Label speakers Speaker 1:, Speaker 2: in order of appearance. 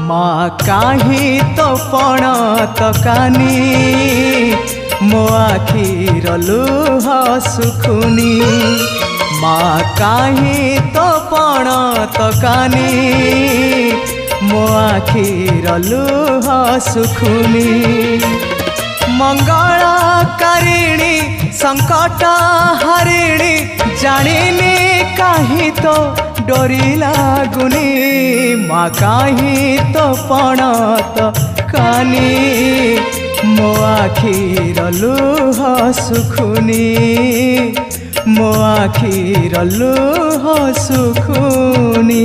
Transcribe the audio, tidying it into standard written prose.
Speaker 1: माँ काहे तो पण तकानी मो आखिर लुह सुखुनी माँ काहे तो पण तकानी मो आखिर लुह सुखुनी मंगलकारिणी संकट हरिणी जानिनी काहे तो डोरी लागुनी माँ काहे तो पण तकानी मो आखिर लुह सुखुनी मो आखिर लुह सुखुनी।